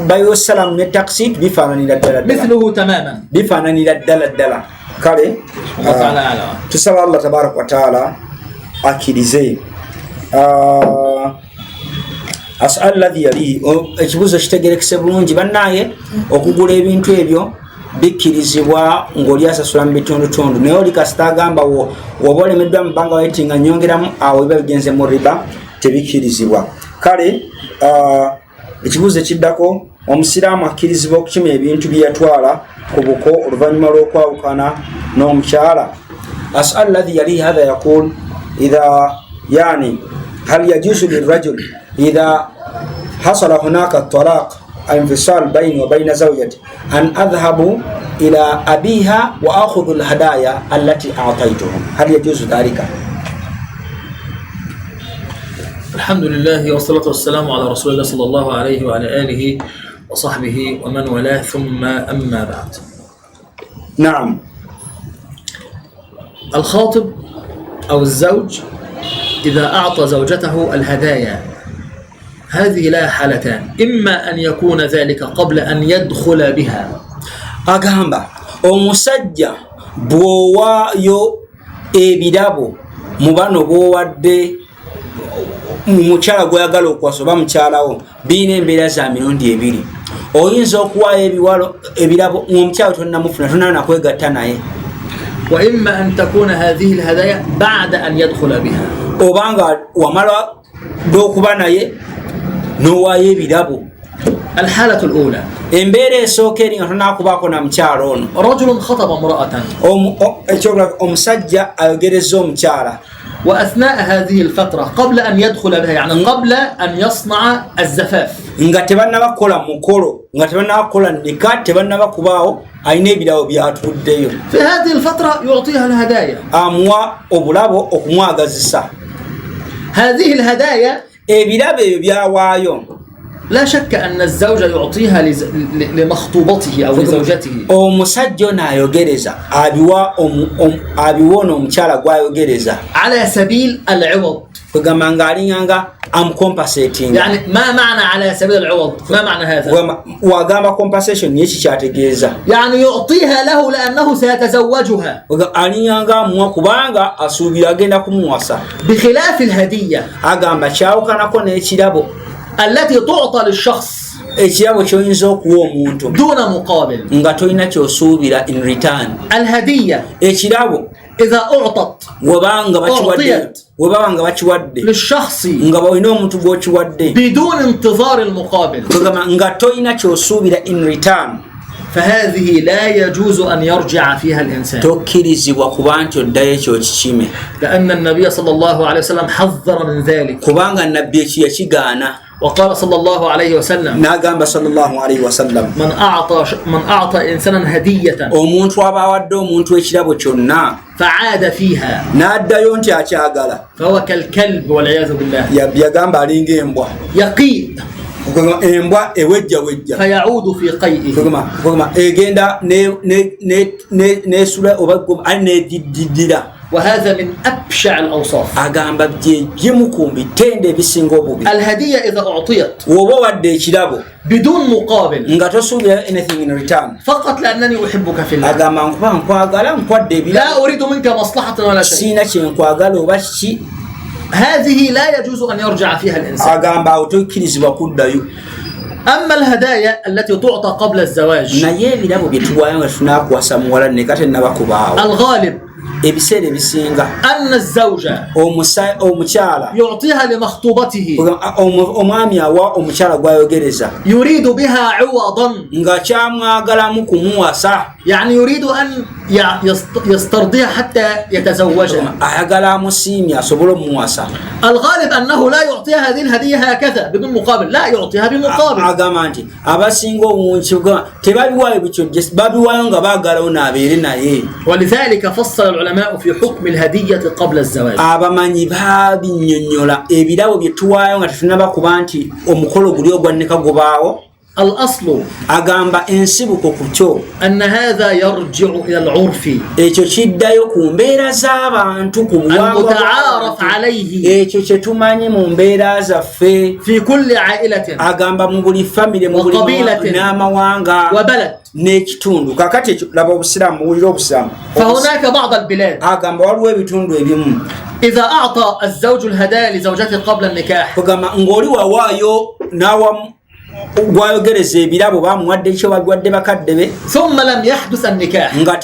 bayosalamu ne taksit bifaananira ddala مثله تماما. bifaananira ddala. kale وتعالى أعلم. tusaba Allah tabaraka wa taala akkirize. as'al ladhi yali ekibuzo kitegerekese bulungi bannaaye okugula ebintu ebyo bikkirizibwa ng'oli asasula mu bitundutundu naye oli kasita agamba woba olemeddwa mu bbanga wayitinga nyongeramu awo biba bigenze mu riba tebikkirizibwa. kale ekibuzo ekiddako omusiraamu akkirizibwa okukima ebintu bye yatwala ku buko oluvannyuma lw'okwawukana n'omukyala. as'al ladhi yali hadha yaqul idha yani hal yajuzu lirajul idha حصل هناك الطلاق انفصال بيني وبين زوجتي أن أذهب إلى أبيها وأخذ الهدايا التي أعطيتهم هل يجوز ذلك؟ الحمد لله والصلاة والسلام على رسول الله صلى الله عليه وعلى آله وصحبه ومن والاه ثم أما بعد. نعم. الخاطب أو الزوج إذا أعطى زوجته الهدايا هذه لها حالتان، إما أن يكون ذلك قبل أن يدخل بها. agamba omusajja bw'owaayo ebirabo mu bano bw'owadde mukyala gw'oyagala okuwasa oba mukyalawo birina embeera za mirundi ebiri. oyinza okuwaayo ebirabo ng'omukyala tonnamufuna tonnanakwegatta naye. وإما أن تكون هذه الهدايا بعد أن يدخل بها. obanga wamala d'okuba naye n'owaayo ebirabo. الحالة الأولى embeera esooka eri nga tonakubaako na mukyala ono. رجل خطب امرأة omusajja ayogereza omukyala وأثناء هذه الفترة قبل أن يدخل بها يعني قبل أن يصنع الزفاف nga tebannabakola mukolo nga tebannabakola nika tebannabakubaawo alina ebirabo byatuddeyo. في هذه الفترة يعطيها الهدايا. amuwa obulabo okumwagazisa. هذه الهدايا ebirabo ebyo byawaayo لا شك أن الزوج يعطيها لمخطوبته أو لزوجته. omusajja ono ayogereza abiwa ono omukyala gwayogereza على سبيل العوض. kwegamba ng'alinganga amucompasating. يعني ما معنى على سبيل العوض؟ ما معنى هذا؟ wagamba compensation niye kikyategeeza. يعني يعطيها له لأنه سيتزوجها. alinganga amuwa kubanga asuubira agenda kumuwasa. بخلاف الهدية. agamba kyawukanako n'ekirabo التي تعطى للشخص ekirabo kyoyinza okuwa omuntu دون مقابل nga tolina kyosuubira in return. الهدية ekirabo إذا أعطت webaba nga bakiwadde للشخص nga balina omuntu gw'okiwadde بدون انتظار المقابل nga tolina kyosuubira in return فهذه لا يجوز أن يرجع فيها الإنسان. tokkirizibwa kuba nti oddayo ekyo kikime لأن النبي صلى الله عليه وسلم حذر من ذلك kubanga nabbi eki yakigaana. وقال صلى الله عليه وسلم n'agamba sallallahu alaihi wasallam من أعطى إنسانا هدية omuntu aba awadde omuntu ekirabo kyonna فعاد فيها n'addayo nti akyagala فهو كالكلب والعياذ بالله yagamba alinga embwa. يقيء embwa ewejjawejja فيعود في قيئه egenda nesula oba ali nediddira. وهذا من أبشع الأوصاف. agamba byegimu ku bitende ebisinga obubi. الهدية إذا أعطيت woba wadde ekirabo بدون مقابل nga tosuubira anything in return فقط لأنني أحبك في الله agamba nkuba nkwagala nkwadde ebirabo لا أريد منك مصلحة ولا شيء siina kyenkwagala oba ki. هذه لا يجوز أن يرجع فيها الإنسان. agamba awo tokkirizibwa kuddayo. أما الهدايا التي تعطى قبل الزواج naye ebirabo bye tuwaayo nga tunakuwasa muwala ne kate nabakubaawo الغالب ebiseera ebisinga أن الزوجة omukyala يعطيها لمخطوبته omwami awa omukyala gwayogereza يريد بها عوضا nga kyamwagalamu kumuwasa يعني يريد أن يسترضيها حتى يتزوجها ayagala amusiimye asobole omuwasa الغالب أنه لا يعطيها هذه الهدية هكذا بدون مقابل لا يعطيها بمقابل agamba nti abasinga obungi tebabiwaayo bityo babiwaayo nga baagalawo naabeere naye ولذلك فصل العلماء في حكم الهدية قبل الزواج abamanyi babinnyonnyola ebirabo bye tuwaayo nga tetunaba kuba nti omukolo guli ogwannika gubaawo الأصل agamba ensibuko ku kyo أن هذا يرجع إلى العرف ekyo kiddayo ku mbeera z'abantu ku المتعارف عليه ekyo kye tumanyi mu mbeera zaffe في كل عائلة agamba mu buli famire mu buli n'amawanga وبلد n'ekitundu kakati ekyo laba obusiraamu muwulire obusiraamu فهناك بعض البلاد agamba waliwo ebitundu ebimu إذا أعطى الزوج الهدايا لزوجته قبل النكاح kugamba ng'oli wawaayo n'awamu gwayogereza ebirabo bamuwadde ekyo babiwadde bakadde be ثم لم يحدث النكاح nga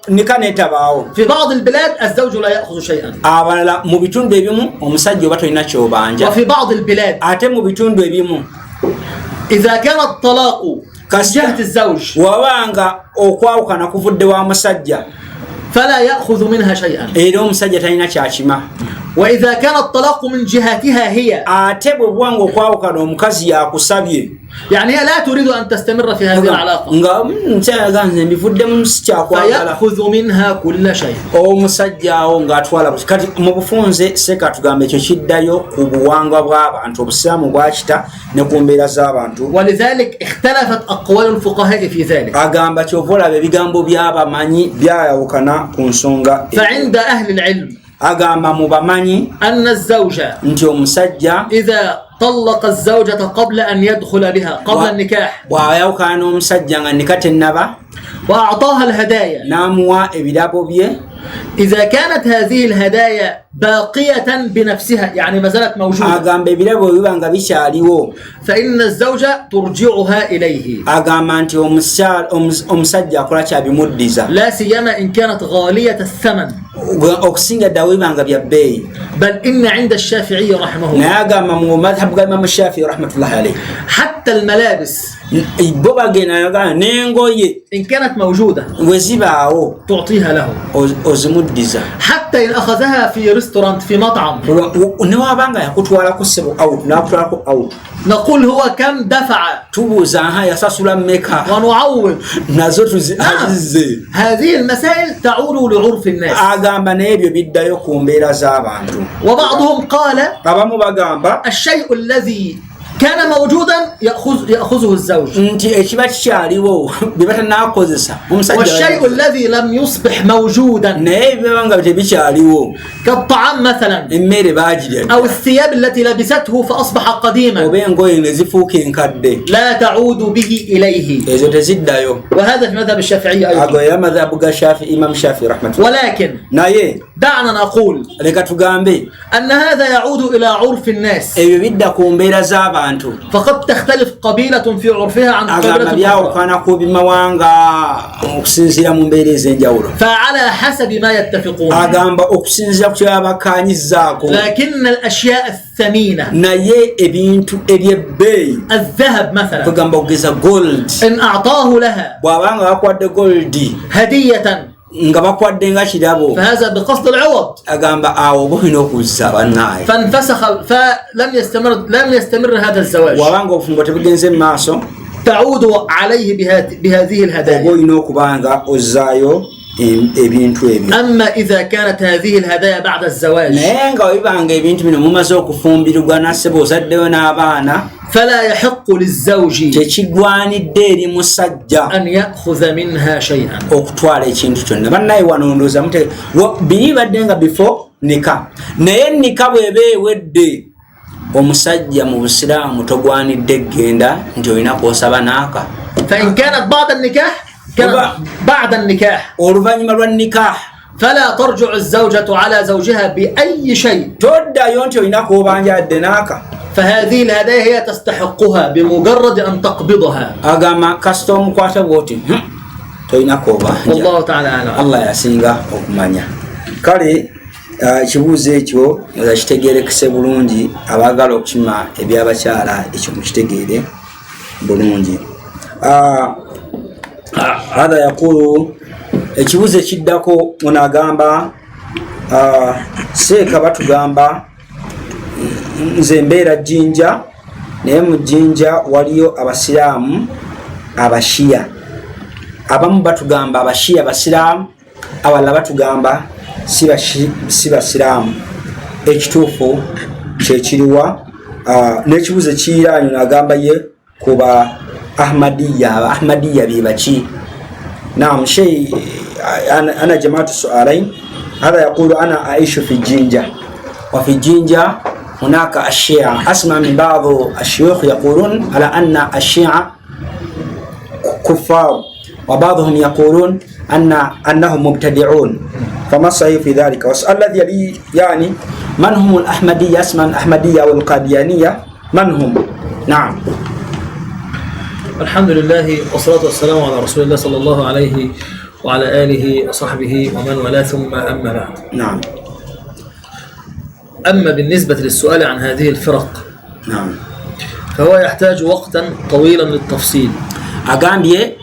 nika netabaawo في بعض البلاد الزوج لا يأخذ شيئا abalala mu bitundu ebimu omusajja oba tolina kyobanja وفي بعض البلاد ate mu bitundu ebimu إذا كان الطلاق من جهة الزوج wabanga okwawukana kuvudde wa musajja فلا يأخذ منها شيئا era omusajja talina kyakima وإذا كان الطلاق من جهتها هي ate bwe bwanga okwawukana omukazi yakusabye يعني هي لا تريد أن تستمر في هذه العلاقة nga nkyaganze mbivuddemu sikyakwagala فيأخذ منها كل شيء omusajja awo ng'atwala kati mu bufunze seka tugamba ekyo kiddayo ku buwangwa bw'abantu obusiraamu bwakita ne ku mbeera z'abantu ولذلك اختلفت أقوال الفقهاء في ذلك agamba kyova olaba ebigambo by'abamanyi byayawukana ku nsonga فعند أهل العلم agamba mu bamanyi أن الزوجة nti omusajja إذا طلق الزوجة قبل أن يدخل بها قبل النكاح bw'ayawukana n'omusajja nga nika tennaba وأعطاها الهدايا n'amuwa ebirabo bye إذا كانت هذه الهدايا باقية بنفسها يعني ما زالت موجودة agamba ebirabo biba nga bikyaliwo فإن الزوجة ترجعها إليه agamba nti omusajja akola kyabimuddiza لا سيما إن كانت غالية الثمن okusinga ddala biba nga bya bbeeyi بل إن عند الشافعي رحمه الله naye agamba mu madhabu ga imamu shafii rahmatullahi alayhi حتى الملابس bo bagenda n'engoye إن كانت موجودة bwe zibaawo تعطيها له ozimuddiza حتى إن أخذها في ريستورانت في مطعم newabanga yakutwalako sebo out nakutwalako out نقول هو كم دفع tubuuza nha yasasula mmeka ونعوض nazo azizze هذه المسائل تعود لعرف الناس agamba n'ebyo biddayo ku mbeera z'abantu وبعضهم قال abamu bagamba الشيء الذي كان موجودا يأخذه الزوج nti ekiba kikyaliwo bye batanaakozesa والشيء الذي لم يصبح موجودا naye biba nga tebikyaliwo كالطعام مثلا emmere baagirya أو الثياب التي لبسته فأصبح قديما oba engoye ne zifuuka enkadde لا تعود به إليه ezo teziddayo وهذا في مذهب الشافعي أيضا ago era madhabu ga imam shafii rahmatullah ولكن naye دعنا نقول leka tugambe أن هذا يعود إلى عرف الناس ebyo bidda ku mbeera z'abantu فقد تختلف قبيلة في عرفها عن agamba قبيلة أخرى byawukana ku bimawanga okusinziira mu mbeera ez'enjawulo فعلى حسب ما يتفقون agamba okusinziira ku kyabakkaanyizzaako لكن الأشياء الثمينة naye ebintu ebyebbeeyi الذهب مثلا tugamba okugeza gold إن أعطاه لها bw'abanga bakwadde goldi هدية nga bakwadde nga kirabo فهذا بقصد العوض agamba awo oba olina okuzza bannaaye فانفسخ لم يستمر هذا الزواج wabanga obufumbo tebugenze mu maaso تعود عليه بهذه oba الهدايا olina okuba nga ozzaayo ebintu ebyo أما إذا كانت هذه الهدايا بعد الزواج naye nga webibanga ebintu bino mumaze okufumbirwa nassebo ozaddeyo n'abaana فلا يحق للزوج tekigwanidde eri musajja أن يأخذ منها شيئا okutwala ekintu kyonna bannaye wanondooza biri badde nga before nika naye nika bw'eba ewedde omusajja mu busiraamu togwanidde genda nti olina kwosaba naaka فإن كانت بعد النكاح oluvannyuma lwa nikah فلا ترجع الزوجة على زوجها بأي شيء toddayo nti olina kubanjadde naaka فهذه الهدايا هي تستحقها بمجرد أن تقبضها agamba kasita omukwata bwoti tolinako obanja. Wallahu ta'ala a'lam. Allah yasinga okumanya. Kale ekibuuzo ekyo nga kitegeerekese bulungi, abaagala okukima ebyabakyala ekyo mukitegeere bulungi. Hadha yaqulu, ekibuuzo ekiddako munagamba seeka batugamba nze mbeera Jinja, naye mu Jinja waliyo abasiraamu abashiya. Abamu batugamba abashiya basiraamu, abalala batugamba si basiraamu. Ekituufu kyekiriwa? N'ekibuuzo ekiyiraanyo nagamba ye kuba Ahmadiyya. Aba Ahmadiyya be baki? Naam shay ana jamaatu su'alain. Hadha yaqulu ana aishu fi Jinja wa fi Jinja هناك الشيعة. أسمع من بعض الشيوخ يقولون على أن الشيعة كفار، وبعضهم يقولون أنهم مبتدعون، فما الصحيح في ذلك؟ والسؤال الذي يلي يعني من هم الأحمدية؟ أسمع الأحمدية والقاديانية من هم؟ نعم. الحمد لله والصلاة والسلام على رسول الله صلى الله عليه وعلى آله وصحبه ومن والاه، ثم أما بعد. نعم. أما بالنسبة للسؤال عن هذه الفرق، نعم، فهو يحتاج وقتا طويلا للتفصيل. أغامبيه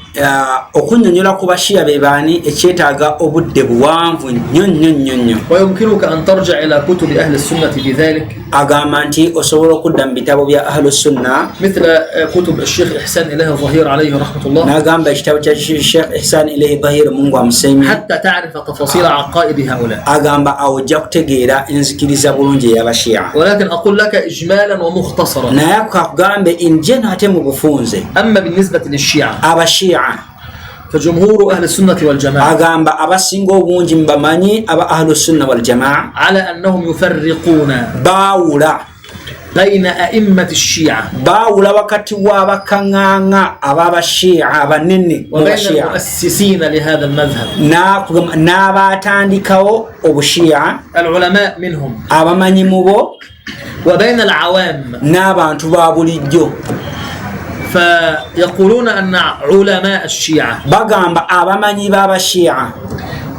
okunyonyola ku bashiya be baani ekyetaaga obudde buwanvu nnyo. ويمكنك أن ترجع إلى كتب أهل السنة بذلك. agamba nti osobola okudda mu bitabo bya ahlu sunna, مثل كتب الشيخ إحسان إليه الظهير عليه رحمة الله. n'agamba ekitabo kya Sheikh Ihsan Ilayhi Dhahir Mungu amusemye, حتى تعرف تفاصيل عقائد هؤلاء. agamba awo ojja kutegeera enzikiriza bulungi ey'abashiya. ولكن أقول لك إجمالا ومختصرا. naye akugambe injena ate mu bufunze. أما بالنسبة للشيعة، abashiya فجمهور أهل السنة والجماعة agamba abasinga obungi mu bamanyi aba ahlu sunna wal jamaa على أنهم يفرقون baawula بين أئمة الشيعة wakati w'abakaŋŋaŋŋa ab'abashiya abanene mu وبين bashiya المؤسسين لهذا المذهب، n'abatandikawo obushiya, العلماء منهم، abamanyi mu bo, وبين العوام. n'abantu ba bulijjo. فيقولون أن علماء الشيعة bagamba abamanyi b'abashiya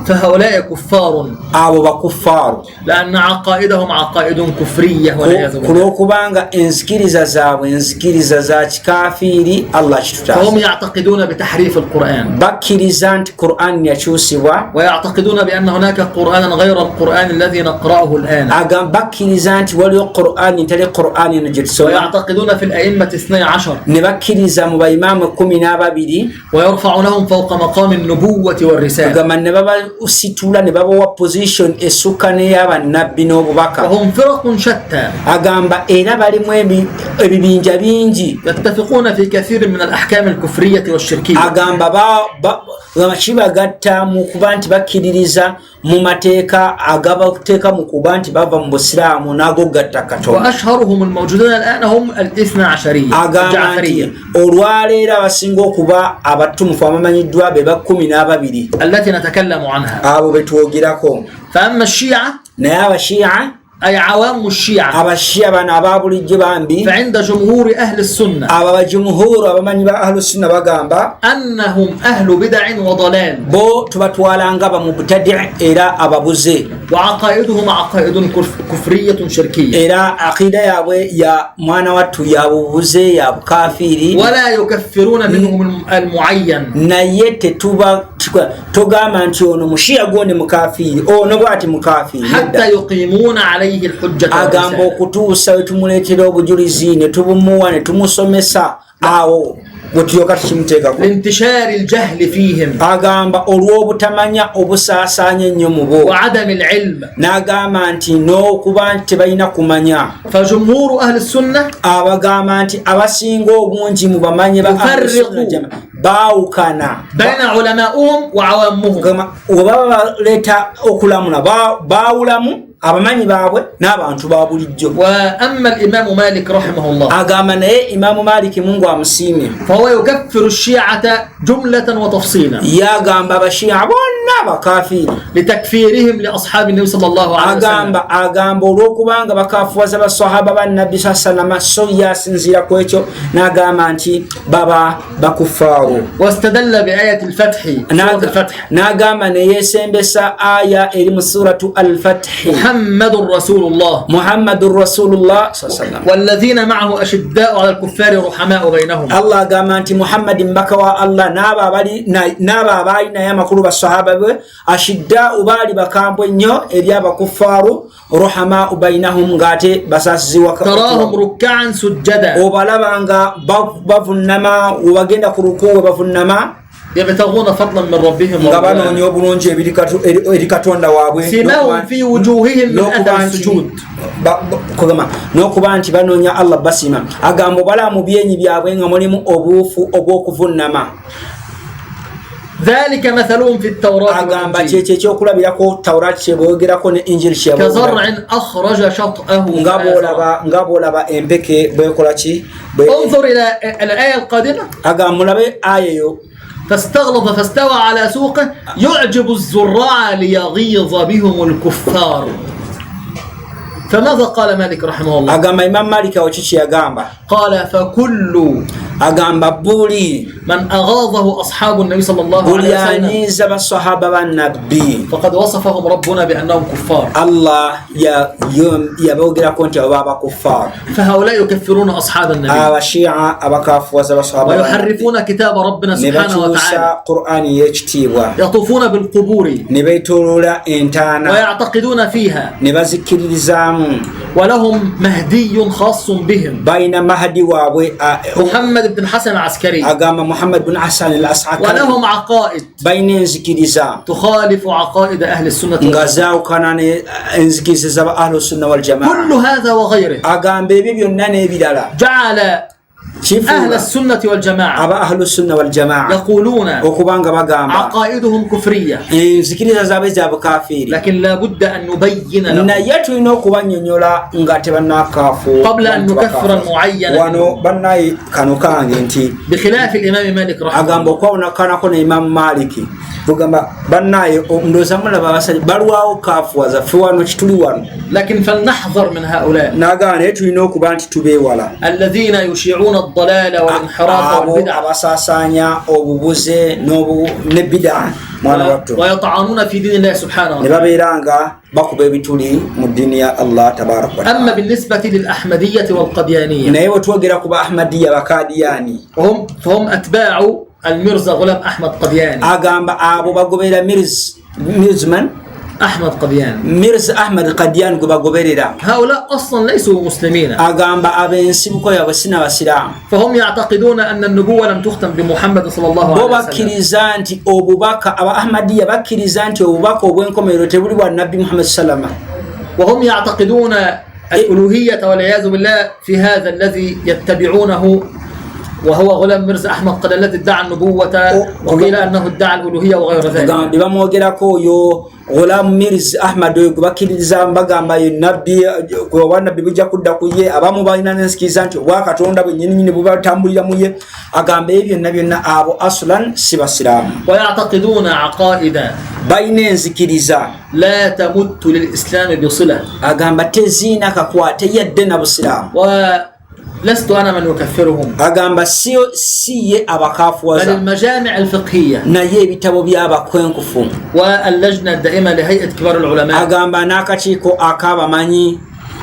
فهؤلاء كفار، abo bakuffaaru, لأن عقائدهم عقائد كفرية والعياذ بالله. kulwokubanga enzikiriza zaabwe enzikiriza za kikafiiri. Allah kitutaasa. فهم يعتقدون بتحريف القرآن، bakkiriza nti Qur'an yakyusibwa, ويعتقدون بأن هناك قرآنا غير القرآن الذي نقرأه الآن، bakkiriza nti waliwo Qur'an ntali Qur'an eno gye tusoma, ويعتقدون في الأئمة 12 ne bakkiriza mu bayimaamu 12 ويرفعونهم فوق مقام النبوة والرسالة، agamba ne babasitula ne babawa position esukka n'ey'abannabbi n'obubaka. وهم فرق شتى agamba era balimu ebibinja bingi. يتفقون في كثير من الأحكام الكفرية والشركية. agamba kibagatta mu kuba nti bakkiririza mu mateeka agabateeka mu kuba nti bava mu busiraamu n'agogatta Katonda. وأشهرهم الموجودين الآن هم الاثنى عشرية الجعفرية olwaleero abasinga okuba abatumufu abamanyiddwa be ba 12 التي نتكلم عنها. abo betwogerako. فأما الشيعة naye abashiya, أي عوام الشيعة، abashiya bano ababulijjo bambi, فعند جمهور أهل السنة abo abajumuhuru abamanyi ba ahlu sunna bagamba أنهم أهل بدع وضلال، bo tubatwalanga bamubtadi' era ababuze, وعقائدهم عقائد كفرية شركية، era aqida yaabwe ya mwana wattu ya bubuze ya bukafiri. ولا يكفرون منهم المعين، naye togamba nti ono mushiya gwone mukafiri, ono bwati mukafiri. حتى يقيمون عليه الحجة agamba والرسالة. okutuusa we tumuleetera obujulizi ne tubumuwa ne tumusomesa, awo bwetulyoka tukimuteekako. لانتشار الجهل فيهم agamba olw'obutamanya obusaasaanya ennyo mu bo, وعدم العلم. n'agamba nti n'okuba nti tebalina kumanya. فجمهور أهل السنة abagamba nti abasinga obungi mu bamanyi ba baawukana بين علماؤهم وعوامهم، oba baleeta okulamula baawulamu abamanyi baabwe n'abantu ba bulijjo. وأما الإمام مالك رحمه الله agamba naye Imaamu Maliki Mungu amusiimye, فهو يكفر الشيعة جملة وتفصيلا، yagamba abashiya bonna n'abakafiiri لتكفيرهم لأصحاب النبي صلى الله عليه وسلم. agamba olw'okubanga bakafuwaza basahaba ba nabbi sallama so yasinziira ku ekyo n'agamba nti baba bakufaaru. واستدل بآية الفتح سورة الفتح n'agamba neyeesembesa aya eri mu suratu al-Fath محمد رسول الله Muhammadur Rasulullah sallam والذين معه أشداء على الكفار رحماء بينهم. Allah agamba nti Muhammad mbaka wa Allah n'abo abaali naye amakulu basahaba be ashiddaa'u baali bakambwe nnyo eri abakufaaru ruhamaa bainahum ng'ate basaasiziwa. تراهم ركعا سجدا obalabanga bavunnama webagenda ku ruku we bavunnama يبتغون فضلا من ربهم nga banoonya obulungi eri Katonda waabwe. سيماهم في وجوههم من أثر السجود. n'okuba nti banoonya Allah basima. agamba obala mu byenyi byabwe nga mulimu obuufu obw'okuvunnama. ذلك مثلهم في التوراة agamba والإنجيل kyekyo ekyokulabirako Tawrat kyebogerako ne Injili كزرع أخرج شطأه nga bw'olaba empeke bwekola ki. انظر إلى الآية القادمة. agamba mulabe ayeyo فاستغلظ فاستوى على سوقه يعجب الزراع ليغيظ بهم الكفار. فماذا قال مالك رحمه الله؟ agamba Imam Malik awo kiki yagamba. قال فكل agamba buli من أغاظه أصحاب النبي صلى الله buli عليه وسلم anyiiza basahaba ba nabbi فقد وصفهم ربنا بأنهم كفار. Allah yabogerako nti abo abakuffaar. فهؤلاء يكفرون أصحاب النبي abashi'a abakafuwaza basahaba ويحرفون كتاب ربنا ne سبحانه وتعالى bakyusa Qur'ani y'ekitiibwa يطوفون بالقبور ne beetooloola entaana ويعتقدون فيها ne bazikkirizaamu. ولهم مهدي خاص بهم balina mahadi waabwe محمد بن حسن العسكري. agamba Muhammad bin Hassan al-Askari. ولهم عقائد balina enzikiriza تخالف عقائد أهل السنة nga والجماعة. zaawukana ne enzikiriza z'aba ahlu sunna wal jamaa. كل هذا وغيره agamba ebyo byonna n'ebirala جعل أهل السنة والجماعة aba ahlu sunna wal jamaa يقولون okubanga bagamba عقائدهم كفرية enzikiriza zaabwe za bukafiiri. لكن لا بد أن نبين لهم naye tulina okubanyonyola nga tebannakaafu قبل أن نكفر معينا wano bannaye kano kange nti بخلاف الإمام مالك رحمه agamba الله. okwawunakanako ne Imam Maliki tugamba bannaye ndowooza mulaba abasajja balwawo kaafuwaza ffe wano kituli wano. لكن فلنحذر من هؤلاء n'agamba naye tulina okuba nti tubeewala الذين يشيعون الضلال والانحراف abo والبدع abasaasaanya obubuze ne bida mwana wattu ويطعنون في دين الله سبحانه ne وتعالى. babeera nga bakuba ebituli mu ddiini ya Allah tabaraka wa أما ta'ala. بالنسبة للأحمدية والقديانية naye bwe twogera ku ba Ahmadiyya bakadiyaani فهم أتباع المرزا غلام أحمد قدياني. agamba abo bagoberera أحمد قدياني. Mirza Ahmad Qadian gwe bagoberera. هؤلاء أصلا ليسوا مسلمين. agamba ab'ensibuko yaabwe si n'abasiraamu. فهم يعتقدون أن النبوة لم تختم بمحمد صلى الله bo عليه وسلم. bakkiriza nti obubaka aba Ahmadiyya bakkiriza nti obubaka obw'enkomerero tebuli bwa Nabbi Muhammad sallama. وهم يعتقدون الألوهية والعياذ بالله في هذا الذي يتبعونه وهو غلام مرزا أحمد قد الذي ادعى النبوة وقيل أنه ادعى الألوهية وغير ذلك. agamba bamwogerako oyo Ghulam Mirza Ahmad oyo gwe bakkiriza bagamba ye nabbi gwe nabbi bujja kudda ku ye abamu balina n'ensikiriza nti obwakatonda bwennyininyini bubatambulira mu ye. agamba ebyo byonna byonna abo aslan si basiraamu. ويعتقدون عقائد balina enzikiriza لا تمت للإسلام بصلة. agamba teziina kakwate yadde na busiraamu. ولست أنا من يكفرهم agamba si ye بل abakaafuwaza المجامع الفقهية naye ebitabo by'abakwenkufu. واللجنة الدائمة لهيئة كبار العلماء agamba n'akakiiko ak'abamanyi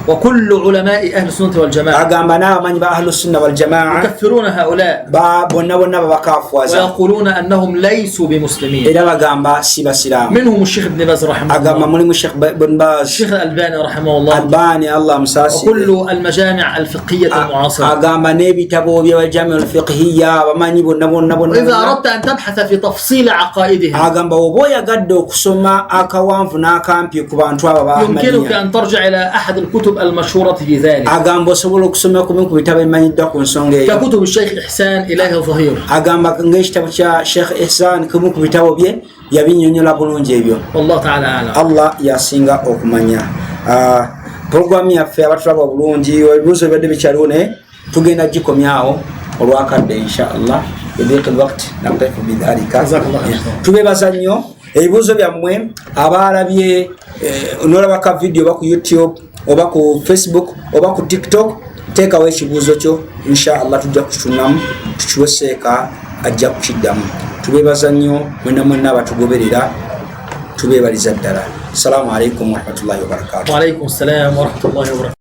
وكل علماء أهل السنة والجماعة agamba n'abamanyi ba ahlu sunna wal jamaa يكفرون هؤلاء bonna bonna babakaafuwaza ويقولون أنهم ليسوا بمسلمين. era bagamba si basiraamu. منهم الشيخ ابن باز رحمه agamba الله mulimu Sheikh bin Baz الشيخ الألباني رحمه الله Albani Allah musaasi وكل المجامع الفقهية المعاصرة. agamba n'ebitabo by'abajami alfiqhiyya abamanyi bonna bonna وإذا bonna أردت أن تبحث في تفصيل عقائدهم agamba oba oyagadde okusoma akawanvu n'akampi ku bantu abo ba يمكنك Ahmadiyya أن ترجع إلى أحد الكتب المشهورة في ذلك agamba osobola okusoma ku bitabo ebimanyiddwa ku nsonga eyo. ككتب الشيخ إحسان إله ظهير. agamba ng'ekitabo kya Sheikh Ihsan kimu ku bitabo bye yabinnyonnyola bulungi ebyo. والله تعالى أعلم. Allah yasinga okumanya. Programu yaffe abatulaba bulungi ebibuuzo ebadde bikyaliwo naye tugenda gikomyawo olwakadde insha Allah. بضيق الوقت نقف بذلك. جزاك الله خير. tubebaza nnyo ebibuuzo byammwe abalabye nolabaka video oba ku YouTube oba ku Facebook oba ku TikTok teekawo ekibuuzo kyo inshallah tujja kukitunulamu tukiweseeka ajja kukiddamu. tubebaza nnyo mwenna abatugoberera tubeebaliza ddala. Assalamu alaikum warahmatullahi wabarakatuh. Wa alaikum assalam warahmatullahi wabarakatuh.